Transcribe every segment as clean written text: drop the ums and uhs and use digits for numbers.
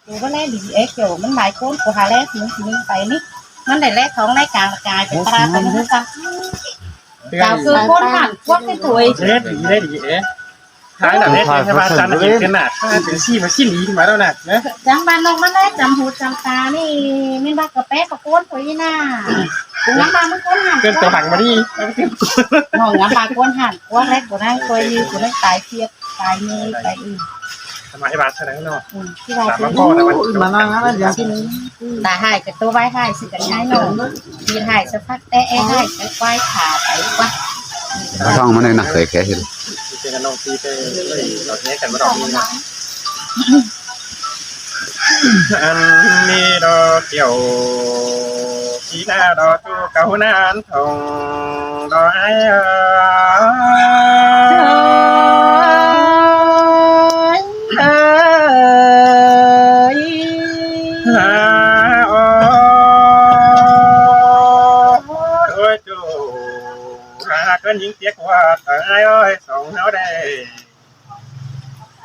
กูก็แล่ดีเกี่ยวมันหลายคนกูหาแล่ถึงไปนี่มันได้แล่ของแล่กลางกายเป็นปลาเป็นมือกันเราคือคนหันพวกที่ถุยเล็ดดีหายหนักเล็ดใช่ไหมจันทร์เห็นกันหนักถึงชี้มาชี้หนีมาแล้วหนักนะจังบ้านนองมันได้จำหูจำตานี่ไม่บ้ากระแป๊กระโคนถุยน่ะกูน้ำปลามันคนหัน เกินตัวหังมาดิ ห้องน้ำปลาคนหันพวกแรกกูนั่งคุยกูนั่งตายเทียบตายนี่ตายอื่นทำไมบาดเท่านั้นเนาะที่ว่าที่ มานั่งนั่นเดี๋ยวที่นี้ตาหายกับตัวไว้หายสิกันง่ายหน่อยยืนหายสักพักแต่หายไปควายขาไปวะช่องมันเลยนะเคยแค่เห็นเป็นกันน้องตีไปเราเนี้ยกันมาดอกนี้นะอันนี้ดอกเกี่ยวขีหน้าดอกจูเก่านานทองดอกไอ้ก็ยิงเตี้ยกว่าตายอ้อยสองเฮาได้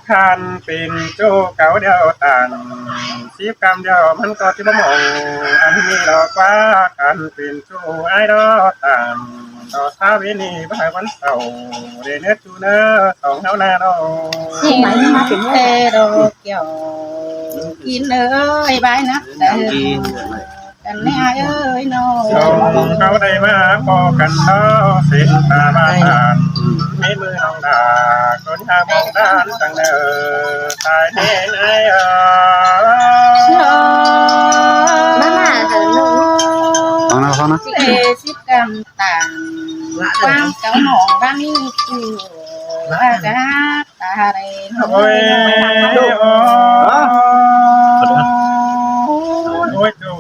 คันเป็นโจเก่าเดียวต่างชีพกรรมเดียวมันก็ที่บ่มองอันนี้ดอกว่าคันเป็นโจไอ้ดอกต่างดอกท้าวินีบ่ให้วันเสาร์เดเนจูเนอสองเฮาหน้าดอกที่ไหนมาถึงเอโดเกี่ยวกินเอ้ยบายนะกันไม่อายเอ้ยน้องเขาได้มาพอกันเนาะเส้นตาบ้านมีมือน้องดาคนทางมองด้านตั้งเด้อตายแน่ไอ้มาเถอะลูกฟังนะสิกรรมต่างความเจ้าหนองบ้านนี้คือว่าจะตาอะไรน้อยโอ้ยดู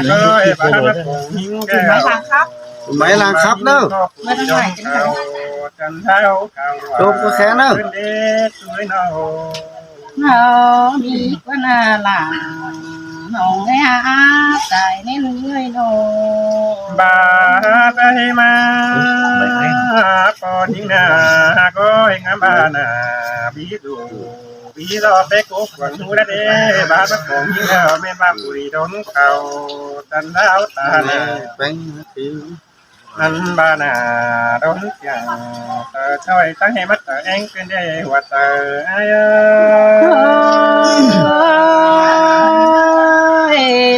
ก็ไอ้บ้านมันหิ้งแก้วไม่ลางครับเนอะไม่ต้องไหนกันเท้าโดมก็แค่เนอะมีก็น่าหลังน้องไอ้อาใจเน้นเงยโนบาไปมาปอนิ่งนาก็งามบานาบีดูบีรอไปกุกวันหูได้เด้บาดของยิ่งแล้วแม่บ้าปุรีดนเขาตันดาวตาเน่เป็นผิวอันบานาดนเสียงเธอช่วยตั้งให้มัดเธอเองเป็นได้ว่าเธอไอ้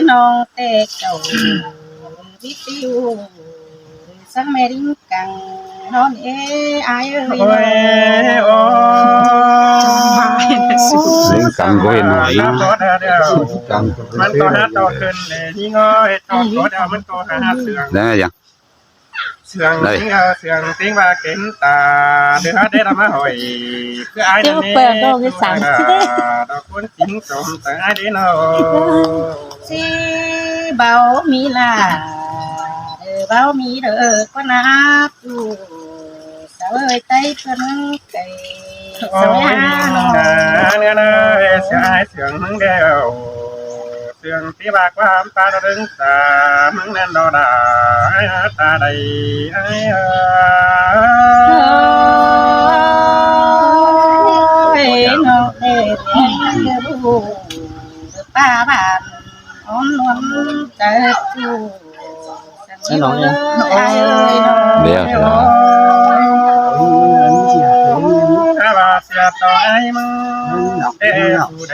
น้องเตะเก่าวิติวสังเมริงกังนอนไอ้เอ้ยโอ้สิงกังก็เห็นนะมันก็หาต่อขึ้นเลยนี่ง้อยต่อตัวเดียวมันก็หาเสืองได้ยังเสืองติ้งว่าเก่งตาเดือดได้ละมาหอยคือไอ้นั่นเองดอกคนจริงสมแต่ไอ้ดีโนสิเบามีลาเบามีเด้อก็นับอยู่สาวเอ้ยใจเพิ่นไก่โอ้ยน้องนาเนี่ยนะเสียเสียงมึงเดียวเสียงที่บากความตาดึงตามึงนั่นดอดาตาใดไอ้น้องเอ๋ยบูป้าบ้านอ่อนนวลใจจูใช่น้องเนี่ยเดี๋ยวถ้าว่าเสียต่อไอ้มึงเด้ผู้ใด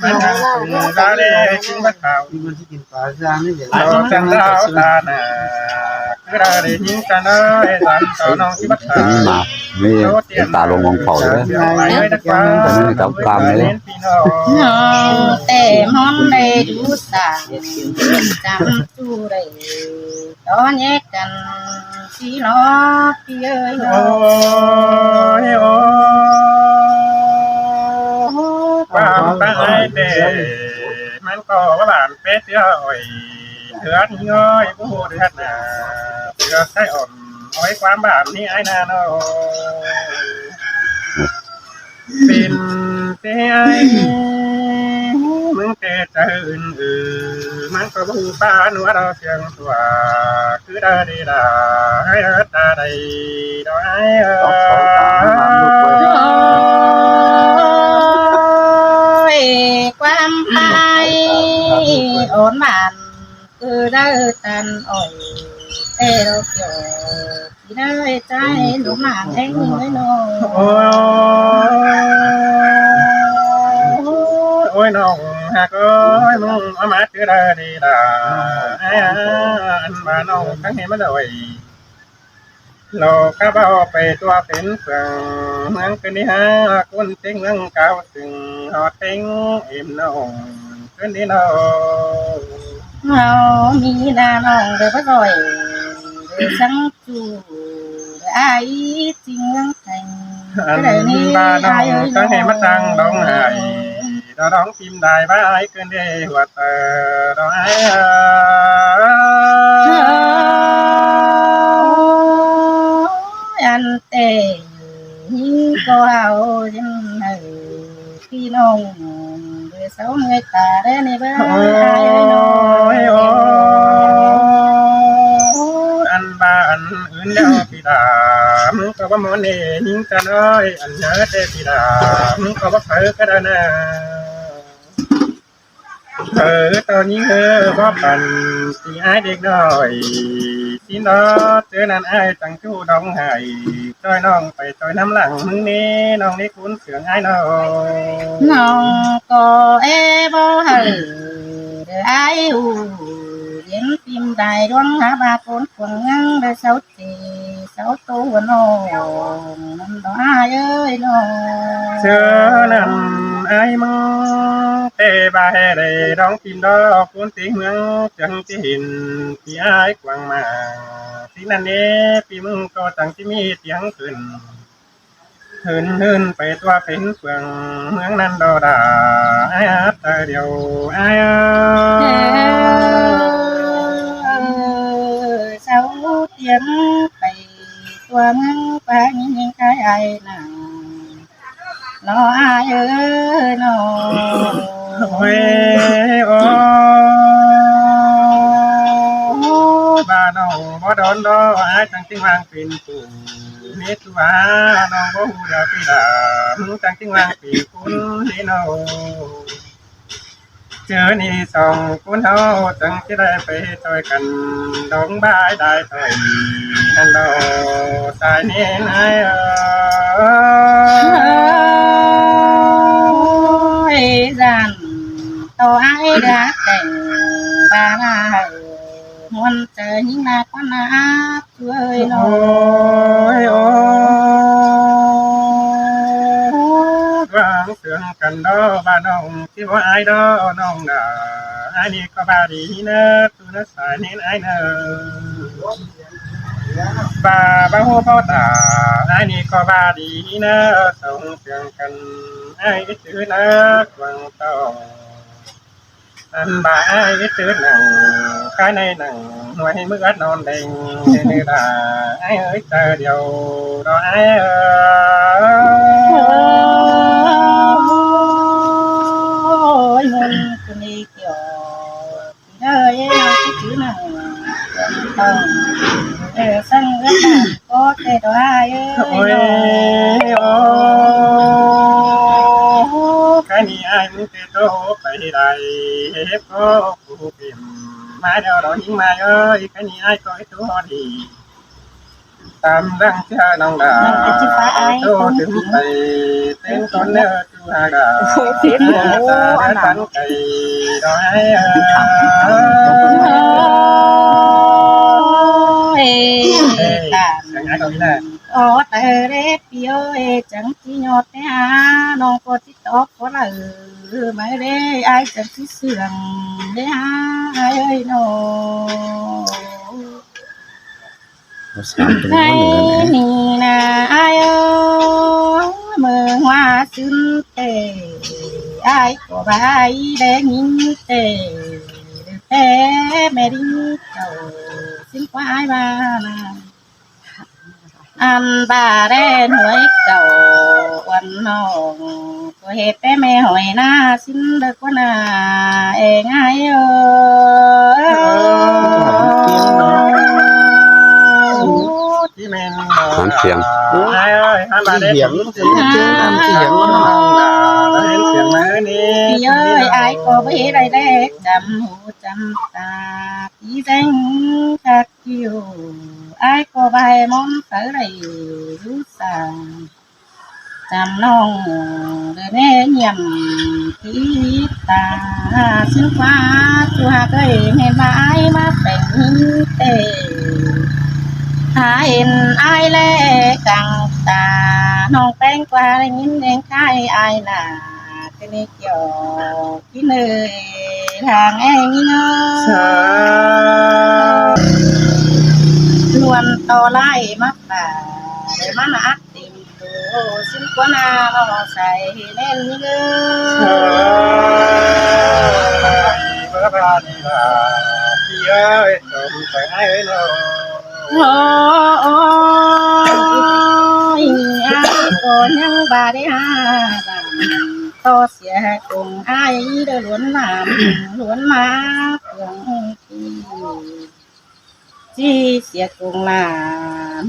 มันนั่งคุยกันได้กินบัดข้าวมันที่กินปลาจางนี่เดี๋ยวเราจังดาวตาหน้าคือเราได้ยินกันได้สันต่อน้องที่บัดข้าวมามีตาลงมองเผาเลยแต่ไม่จับกามเลยแต่ฮอนได้ดูสางจำจูได้ตอนแยกกันที่ล้อที่เอ้ยโอ้ยโอ้ความตายเด้มันก็ว่าบ้านเป็ดเอ้ยเดือดง่อยผู้เดือดน่ะเดือดใส่อ่อนอ้อยความบ้านนี้ไอ้นาโนเป็นเต้ไอ้มึงเตะใจอื่นมันก็บูป้าหนัวเราเสียงตัวคือได้ได้ให้ตาได้ได้ ความหายอ่อนหวานคือได้ตันอ่อยแต่เราเกี่ยวที่ได้ใจหนุ่มหนางแองน้อย โอ้ยน้องหากโอ้ยมึงเอามาคือได้ดีด่าอันมาน้องทั้งเห็นมาเลยโลกข้าเบาไปตัวเป็นเฟืองเมืองคืนนี้ฮะคนเต็งเมืองเก่าถึงหอดเต็งเอ็มน้องคืนนี้น้อง เรามีนาน้องเดือบ่ร่อยเดือสังจูไอ้จริงแต่ง อันบ้านน้องทั้งเห็นมาจังร้องไห้ร้องพิมพ์ได้บ้าไอ้เกินเดีหัวเตอร้องไห้ อันเตหิงก็เอาจังไหนพี่น้องเดือสาวเงยตาได้ในบ้าน โอ้ยโอ้อันบ้านอื่นเดียวพี่ดามึงก็ว่ามันเองยิงจะน้อยอันเนื้อเตพี่ดามึงก็ว่าเผลอก็ได้นะตอนนี้ว่าปันสีไอเด็กน้อยที่น้อเจอนั่นไอจังจู้ดองไห้จอยน้องไปจอยน้ำหลังมึงนี่น้องนี่คุ้นเสืองไอน้อง น้องก็บ่ให้เด้อไอ้อูเย็นพิมพ์ได้ดวงหาบาปนควงงังได้เสาตีเสาตัวน้องนั่นดอกอ้ายเอ้ยน้อง เชื่อนั่นไอ้มึงเตะบาเฮเดร้องกินดอกคุณตีเมืองจังที่หินที่ไอ้กวางมาที่นั่นเองพี่มึงก็จังที่มีเสียงขึ้นหืนไปตัวเป็นเฟืองเมืองนั้นดอดาไอ้เตอเดียวไอ้ เสาเตียงไปตัวเมืองไปยิงกายไอ้นางน้ออ้ายเอ้ยน้อ โอ้ยโอ้บ้านน้องบ่โดนดอไอ้จังที่วางเป็นปู่นิดว่าน้องบ่ฮู้เดาพี่ดามึงจังที่วางปีคุณนี่น้องเจอนี่สองคุณเฮาจังที่ได้ไปช่วยกันดองบายได้ถอยนั่นดอสายนี้นายดันตัวไอ้รักแต่งบ้านหวนเจอยิ่งนักกว่านักช่วยน้อ โอ้ยโอ้วางเสืองกันดอบ้านน้องที่ว่าไอ้ดอน้องด่าไอ้นี่ก็บาดีเนอะตัวนั้นสายนี้ไอ้เนอะบ้าหัวพ่อตาไอ้นี่ก็บาดีเนอะส่งเสืองกันไอ้ชื่อนักวางต้องอันบ่ายตื่นหนังข้าในหนังหน่วยมือนอนเด้งเนื้อดาไอ้เอ้ยเจอเดียวรอไอ้ยมันคนนี้เกี่ยวที่ได้ที่ถือหนังต้องสั่งเรื่องก็แต่ตัวไอ้ โอ้ยโอ้ข้านี่ไอ้มึงจะโตไปได้เฮ็บก็ผู้พิมมาเดี๋ยวเราหิ้งมาเอ้ยข้านี่ไอ้ก็ไอ้ตัวดีตามรังเชื่อน้องดาโตถึงไปเต้นต้นเนื้อจูฮาดาตาเนื้อตันไก่ดอยยังไงตรงนี้แหละ แต่เล็บเปียวจังที่ยอดเนี่ยน้องก็ที่ตอกก็เลยไม่ได้ไอ้จังที่เสื่อมเนี่ยไอ้น้อง ในนี่นะไอ้เมืองว่าซึ้งเตไอ้ก็ไปได้ยินเตแต่แม่ดิ้งเจ้าสิ้นควายมาอันบ้าแดนหวยเจ้าวันน้องก็เหตุแต่แม่หอยหน้าสิ้นเด็กว่านาเองไอ้ที่แม่น หางเสียง ไอ้เอ้ยหันมาได้ เสียงเสียงน้ำเสียงมัน ได้ เห็นเสียงมานี่ พี่เอ้ยอายก็ไม่ได้แลกจำหูจำตาพี่แดงคักอยู่อายก็ใบมอนเตอไรรู้สังจำน้องเดินเงียบพี่ตาซึ่งฟ้าตัวเคยเห็นมาอายมาเป็นเตหาเห็นอายแลกังตาน้องแป้งกว่าได้ยินเองใครอายน่ะก็นี่เกี่ยวพี่เนยทางเองนี่เนาะลวนต่อไล่มักป่าเดี๋ยวมันอัดติมโตซึ่งกว่านาเราใส่เล่นนี่เด้อ เมื่อบ้านนี่ล่ะพี่เอ้ยต้องไปให้เรา โอ้ยอาก็ยังบาได้หาดังต่อเสียคงอายเดินล้วนน้ำล้วนมาเพียงที่จีเสียคงลา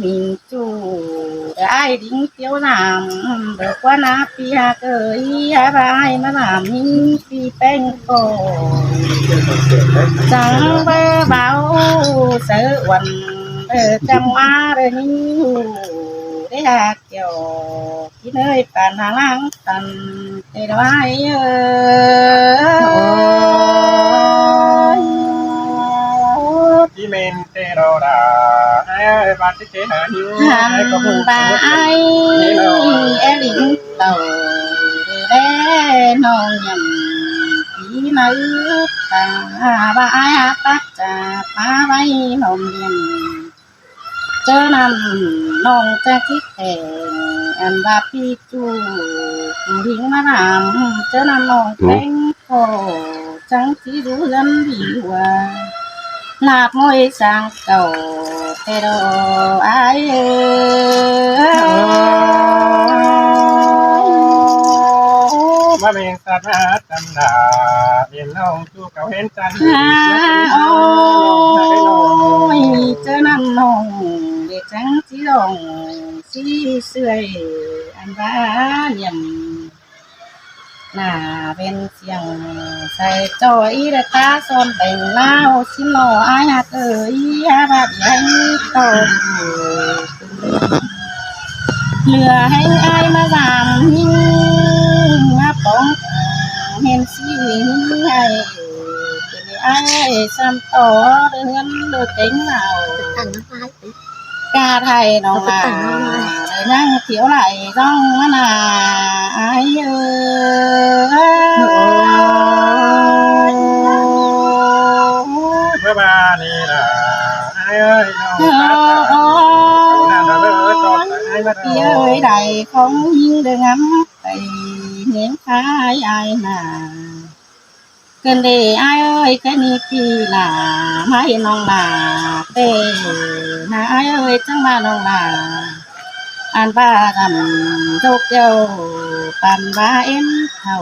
มิงจูได้ดิ้งเที่ยวน้ำเบิกว่านาปีหาเกยหาบายมาลามิงปีแป้งโกจังเบอเบาเสือวันจังมาเลยนี่ได้หาเกี่ยวที่เนยป่านหาล้างตันเตะไว้ที่เมนเตโรดาไอ้บ้านที่เจหาหิว หัน ไอ้ก็พูด บาไอเอลิงเต่าแด่น้องยำผีมาตาบาไอปักจะพาไว้นมเย็นเจอนำน้องจะคิดแต่อันว่าพี่จูดิ้งมาลำเจอนำน้องแต่งโคจังที่รู้เรื่องดีว่าลาบมวยสางเก่าแต่ดอไอมาเมนสัตว์มาจันดาเรียนน้องจูเขาเห็นจันทร์ โอ้ยเจอนั่นน้องเด็กจังสีดองสีเสื่อยอันว่าเยี่ยมน่าเป็นเสียงใส่จอยและตาซ้อนแต่งเล่าสิหนออายเอ้ยอาบัดยังโตเหลือให้อายมาสามหิ้งมาป้องเห็นสิให้เป็นอายซ้ำต่อเดือนเดือเต็งเรา แต่งน้ำลายไป กาไทยน้องลาได้นั่งเที่ยวไหลจ้องมะนาวอายเอ้ย เมื่อบ้านนี่ล่ะไอ้เอ้ยน้อง โอ้ ตาตาเอาหน้าเราเอ้ยตอนไอ้มา พี่เอ้ยใดของยิงเดืองำไปเห็นขายอายหน้าเกินเดอายเอ้ยแค่นี้พี่ล่ะไม่น้องลาเต้นาอายเอ้ยจังมาน้องลาอันบ้าดำทุกเดียวปันบ้าเอ็มเท่า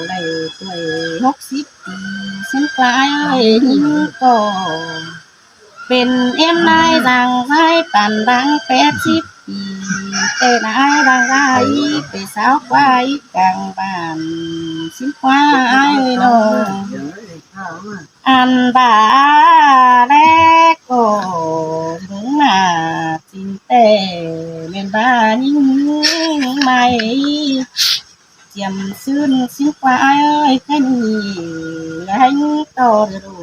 ได้ตัวย60 ปีสิ้นกลายเอ้ยหิ้งก็เป็นเอ็มนายดังไว้ปันดัง80 ปีแต่นายดังไรไปสาวไว้กลางบ้านสิ้นกว่าไอ้น้อง ข้าวมา อันบาแรกก็ถึงมาจินแต่เมียนบานิ่งใหม่เจียมซื่นสิ้นกว่าเอ้ยแค่นี้และให้ต่อดู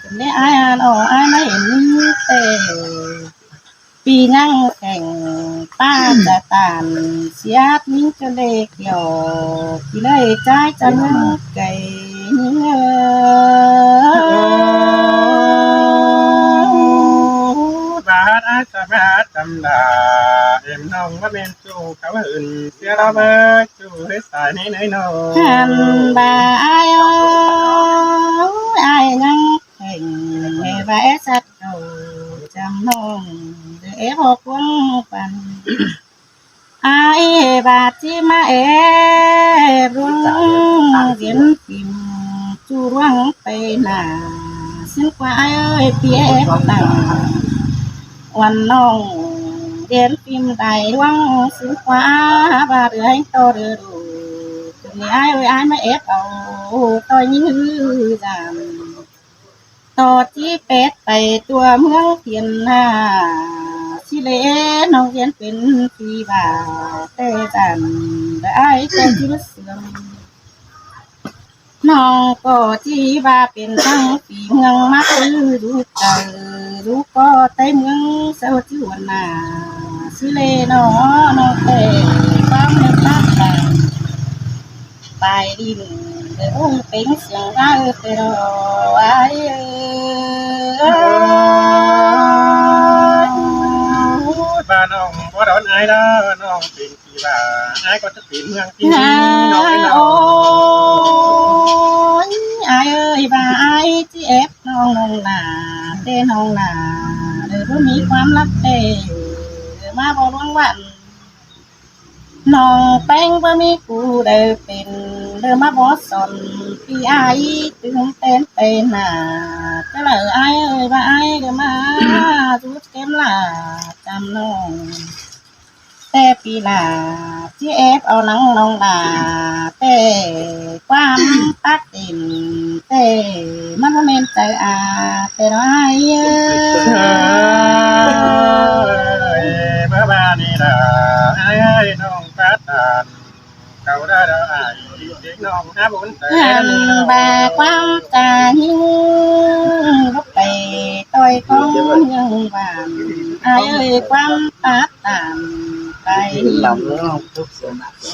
จนได้อายอ่ออายไม่เห็นแต่ปีนั่งแข่งป้าจะตานเสียบนิ้งจนเด็กเดียวที่เลยใจจะนึกไก่บาดอาจบาดจำดาเอ็มน้องว่าเป็นจูเขาอื่นเสียเราเบิดจูให้สายนี้ไหนน้อง หันบาอายอายนั่งแข่งให้ใบสัตว์เก่าจำน้องเดือพกวงปันอายบาดที่มารุ่งเขียนพิมจูร่วงไปหน้าซึ่งกว่าเอ้ยเปียกตังวันน้องเรียนพิมพ์ได้ร่วงซึ่งกว่าบาดเอ้ยโตเดือดู นี่ai ơi ai mà épเอาtôi như giảmต่อที่เป็ดไปตัวเมืองเทียนนาสิเลน้องเรียนเป็นปีบ่าวแต่ดันได้แต่ที่เสื่อมน้องก็ที่ว่าเป็นทั้งปีเมืองมักรู้เจอรู้ก็ใต้เมืองเสาที่วันนาสิเลน้องแต่ความเมตตาไปดินเดี๋ยวเป็นเสียงได้แต่รอไว้บ้านน้องบ่ร้อนอายแล้วน้องเป็นที่ว่าอายก็จะเป็นเมืองที่น้องเป็นน้อง ai ơi bà ai chị ép non non nà tên non nà đời có mỹความลับเตมาบอกร้องวันน้องแป้งบ่มีกูเดินเป็นเดินมาบอกสอนพี่ไอ้ตึงเต้นเป็นน่ะจะเลยไอ้เอ้ยบ่าไอ้เดินมาจุดเข็มล่ะจำน้องแต่ปีหน้าที่เอฟเอาหนังน้องดาแต่ความตักติ่มแต่มันบ่แม่นใจอาแต่น้อยเอ้ย เมื่อบ้านนี่ล่ะอายน้องปัดตานเขาได้ดอกอายเด็กน้องหาบุญแต่ หันบาความตาหิ้งรบไปต่อยของยังหวานอายเอ้ยความตักตามไป lòng nó không thuốc sữa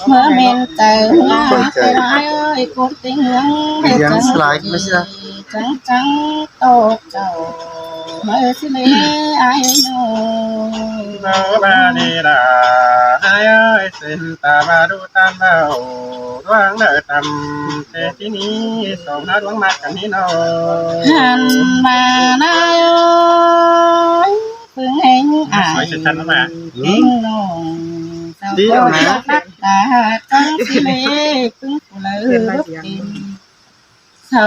เมื่อเมนเจอเงาแต่ร้ายเอ้ยคนติงเหืองเฮ็ดจังจังจังโตเจ้าเมื่อสิเลอายโน เมื่อบ้านนี่ล่ะอายเส้นตาบาดูตามเบาดวงเนื้อตำแต่ที่นี้สองหน้าดวงมักกันนี่น้อง หันมาหน้าเอ้ยเพิ่งเห็นอาย สวยชัดๆแล้วมา เก่งน้องเจ้าก็ตักตาจังสิเลเพิ่งผู้เลยรบกินเขา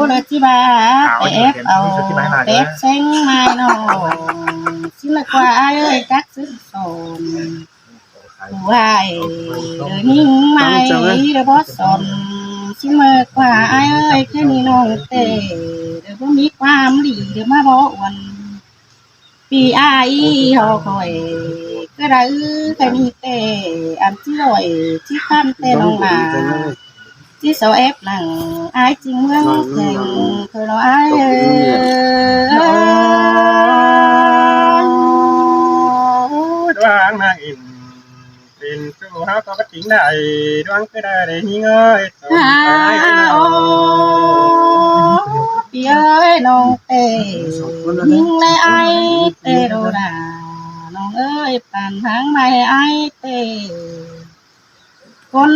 เลยที่บ้าแต่เอฟเอาเต็บเซ็งไม่น้องสิละกว่าเอ้ยจักซื้อโซนผู้ให้เดินนิ่งไม่เดี๋ยวบอสนสิเมื่อกว่าเอ้ยแค่นี้น้องเตะเดี๋ยวบ่มีความดีเดี๋ยวมาบ่วันปีไอ้หอคอยก็ได้แค่นี้เตะอันที่ลอยที่ข้ามเตะน้องมาที่เสาเอฟหนังไอ้จริงเมืองแข่งคือเราไอ้ดวงนางอินเป็นสู้เฮาก็จริงได้ดวงก็ได้ได้ยิงเอ้ยสมตายไอ้น้อง พี่เอ้ยน้องเตะยิงในไอ้เตะโดดาน้องเอ้ยปั่นทางในไอ้เตะคน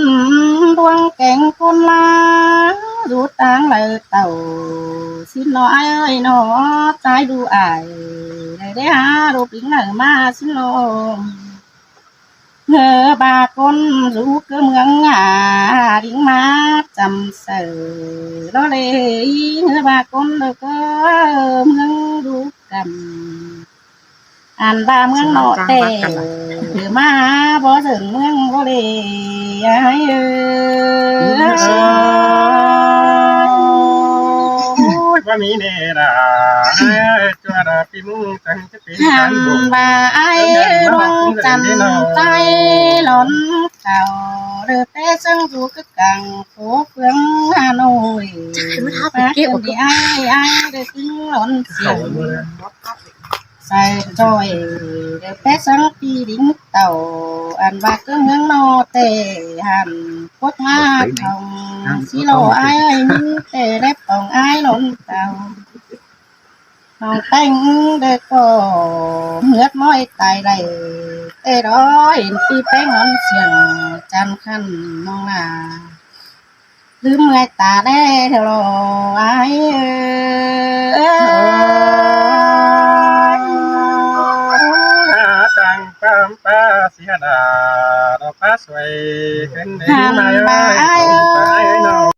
ดวงแก่งคนลาดูตางเลยเต่าสิน้อยเอ้ยน้อใจดูอายได้หารูปหญิงหนึ่งมาสิโลเงอบาคนรู้ก็เมืองหาดิ้งมาจำเสือแล้วเลยเงอบาคนเลยก็เมืองรู้กันอันบาเมืองนอเตหรือมาบ่ถึงเมืองบ่เลยไอ้เอ้ยว่ามีเนราจัวดาปีมุงจังจะเป็น หันบาไอ้ดวงจันทร์ใจหล่นเก่าเดือดแต่ซึ่งอยู่กับกังโผเฟืองฮานอยฟ้าเกี่ยวที่ไอ้เดือดตึงหล่นเสียงใส่จอยเดือดแต่ซึ่งปีดิ้งเต่าอันว่าก็เมืองนอเตหันพดมาทองสิโลไอ้นิ่งเตเล็บของไอ้หล่นเต่าน้องแต่งเด็กก็เหือดม้อยตายได้แต่ร้อยปีแป้งนอนเสียงจันขันน้องนาลืมไงตาได้เท่าไรไอ้จังปามป้าเสียดาดอกฟ้าสวยขึ้นในมาเอ้ยสมตายไอ้น้อง